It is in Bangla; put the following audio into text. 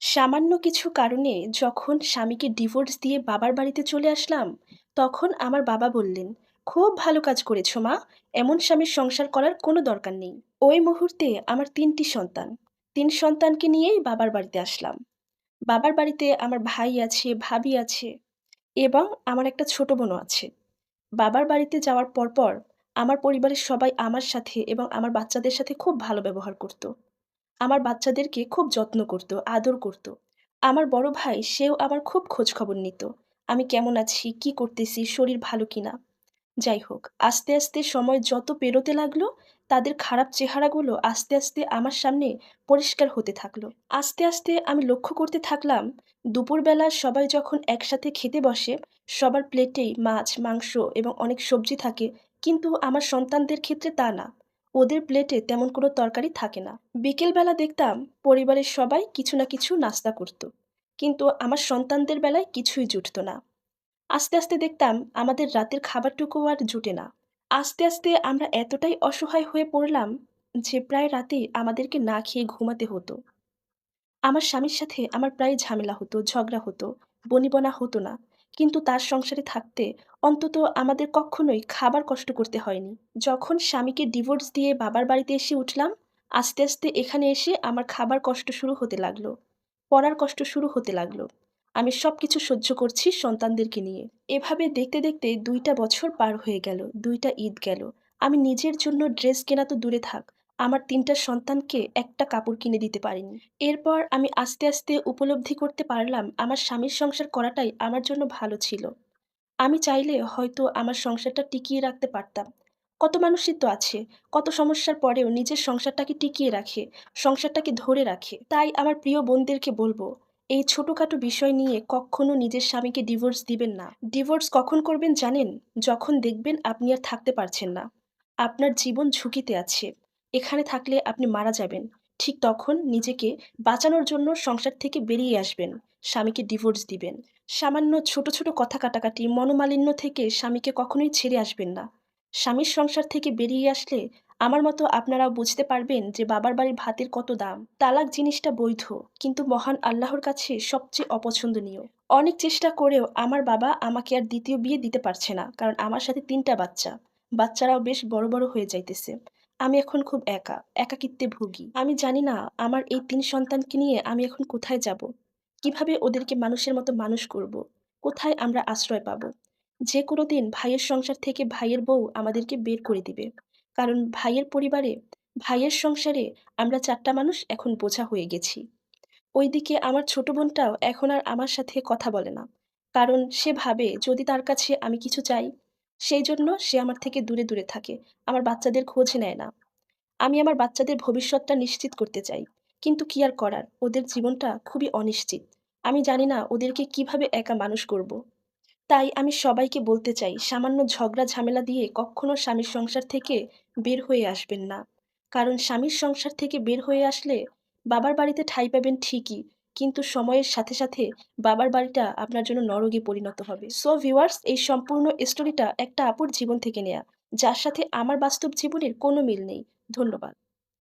সামান্য কিছু কারণে যখন স্বামীকে ডিভোর্স দিয়ে বাবার বাড়িতে চলে আসলাম, তখন আমার বাবা বললেন, "খুব ভালো কাজ করেছো মা। এমন স্বামীর সংসার করার কোনো দরকার নেই।" ওই মুহূর্তে আমার ৩ টি সন্তান। ৩ সন্তানকে নিয়েই বাবার বাড়িতে আসলাম। বাবার বাড়িতে আমার ভাই আছে, ভাবি আছে এবং আমার একটা ছোট বোনও আছে। বাবার বাড়িতে যাওয়ার পরপর আমার পরিবারের সবাই আমার সাথে এবং আমার বাচ্চাদের সাথে খুব ভালো ব্যবহার করত। আমার বাচ্চাদেরকে খুব যত্ন করত, আদর করত। আমার বড় ভাই সেও আমার খুব খোঁজখবর নিত। আমি কেমন আছি, কি করতেছি, শরীর ভালো কিনা। যাই হোক, আস্তে, আস্তে সময় যত পেরোতে লাগলো, তাদের খারাপ চেহারাগুলো আস্তে, আস্তে আমার সামনে পরিষ্কার হতে থাকলো। আস্তে, আস্তে আমি লক্ষ্য করতে থাকলাম, দুপুরবেলা সবাই যখন একসাথে খেতে বসে, সবার প্লেটেই মাছ, মাংস এবং অনেক সবজি থাকে। কিন্তু আমার সন্তানদের ক্ষেত্রে তা না। ওদের প্লেটে তেমন কোনো তরকারি থাকে না। বিকেলবেলা দেখতাম পরিবারের সবাই কিছু না কিছু নাস্তা করত। কিন্তু আমার সন্তানদের বেলায় কিছুই জুটত না। আস্তে, আস্তে দেখতাম আমাদের রাতের খাবারটুকুও আর জুটে না। আস্তে, আস্তে আমরা এতটাই অসহায় হয়ে পড়লাম যে প্রায় রাতেই আমাদেরকে না খেয়ে ঘুমাতে হতো। আমার স্বামীর সাথে আমার প্রায় ঝামেলা হতো, ঝগড়া হতো, বনিবনা হতো না। কিন্তু তার সংসারে থাকতে অন্তত আমাদের কক্ষনোই খাবার কষ্ট করতে হয়নি। যখন স্বামীকে ডিভোর্স দিয়ে বাবার বাড়িতে এসে উঠলাম, আস্তে, আস্তে এখানে এসে আমার খাবার কষ্ট শুরু হতে লাগলো। পড়ার কষ্ট শুরু হতে লাগলো। আমি সবকিছু সহ্য করছি সন্তানদেরকে নিয়ে। এভাবে দেখতে, দেখতে ২ টা বছর পার হয়ে গেল। ২ টা ঈদ গেল। আমি নিজের জন্য ড্রেস কেনা তো দূরে থাক, আমার ৩ টা সন্তানকে একটা কাপড় কিনে দিতে পারিনি। এরপর আমি আস্তে, আস্তে উপলব্ধি করতে পারলাম আমার স্বামীর সংসার করাটাই আমার জন্য ভালো ছিল। আমি চাইলে হয়তো আমার সংসারটা টিকিয়ে রাখতে পারতাম। কত মানুষই তো আছে, কত সমস্যার পরেও নিজের সংসারটাকে টিকিয়ে রাখে, সংসারটাকে ধরে রাখে। তাই আমার প্রিয় বোনদেরকে বলবো, এই ছোটখাটো বিষয় নিয়ে কক্ষনো নিজের স্বামীকে ডিভোর্স দিবেন না। ডিভোর্স কখন করবেন জানেন? যখন দেখবেন আপনি আর থাকতে পারছেন না। আপনার জীবন ঝুঁকিতে আছে। এখানে থাকলে আপনি মারা যাবেন। ঠিক তখন নিজেকে বাঁচানোর জন্য সংসার থেকে বেরিয়ে আসবেন। স্বামীকে ডিভোর্স দিবেন। সামান্য ছোট, ছোট কথা কাটাকাটি, মনোমালিন্য থেকে স্বামীকে কখনোই ছেড়ে আসবেন না। স্বামীর সংসার থেকে বেরিয়ে আসলে আমার মতো আপনারাও বুঝতে পারবেন যে বাবার বাড়ির ভাতের কত দাম। তালাক জিনিসটা বৈধ, কিন্তু মহান আল্লাহর কাছে সবচেয়ে অপছন্দনীয়। অনেক চেষ্টা করেও আমার বাবা আমাকে আর ২য় বিয়ে দিতে পারছে না। কারণ আমার সাথে ৩ টা বাচ্চা। বাচ্চারাও বেশ বড়, বড় হয়ে যাইতেছে। আমি এখন খুব একা, একাকিত্বে ভুগি। আমি জানি না আমার এই ৩ সন্তানকে নিয়ে আমি এখন কোথায় যাব? কিভাবে ওদেরকে মানুষের মতো মানুষ করব? কোথায় আমরা আশ্রয় পাবো? যেকোনো দিন ভাইয়ের সংসার থেকে ভাইয়ের বউ আমাদেরকে বের করে দিবে। কারণ ভাইয়ের পরিবারে, ভাইয়ের সংসারে আমরা ৪ টা মানুষ এখন বোঝা হয়ে গেছি। ওইদিকে আমার ছোট বোনটাও এখন আর আমার সাথে কথা বলে না। কারণ সে ভাবে যদি তার কাছে আমি কিছু চাই, সেইজন্য সে আমার থেকে দূরে, দূরে থাকে। আমার বাচ্চাদের খোঁজ নেয় না। আমি আমার বাচ্চাদের ভবিষ্যৎটা নিশ্চিত করতে চাই। কিন্তু কি আর করার? ওদের জীবনটা খুবই অনিশ্চিত। আমি জানি না ওদেরকে কিভাবে একা মানুষ করব। তাই আমি সবাইকে বলতে চাই, সামান্য ঝগড়া ঝামেলা দিয়ে কক্ষনো স্বামীর সংসার থেকে বের হয়ে আসবেন না। কারণ স্বামীর সংসার থেকে বের হয়ে আসলে বাবার বাড়িতে ঠাঁই পাবেন ঠিকই, কিন্তু সময়ের সাথে, সাথে বাবার বাড়িটা আপনার জন্য নরকে পরিণত হবে। সো ভিউয়ার্স, এই সম্পূর্ণ স্টোরিটা একটা আপুর জীবন থেকে নেয়া, যার সাথে আমার বাস্তব জীবনের কোনো মিল নেই। ধন্যবাদ।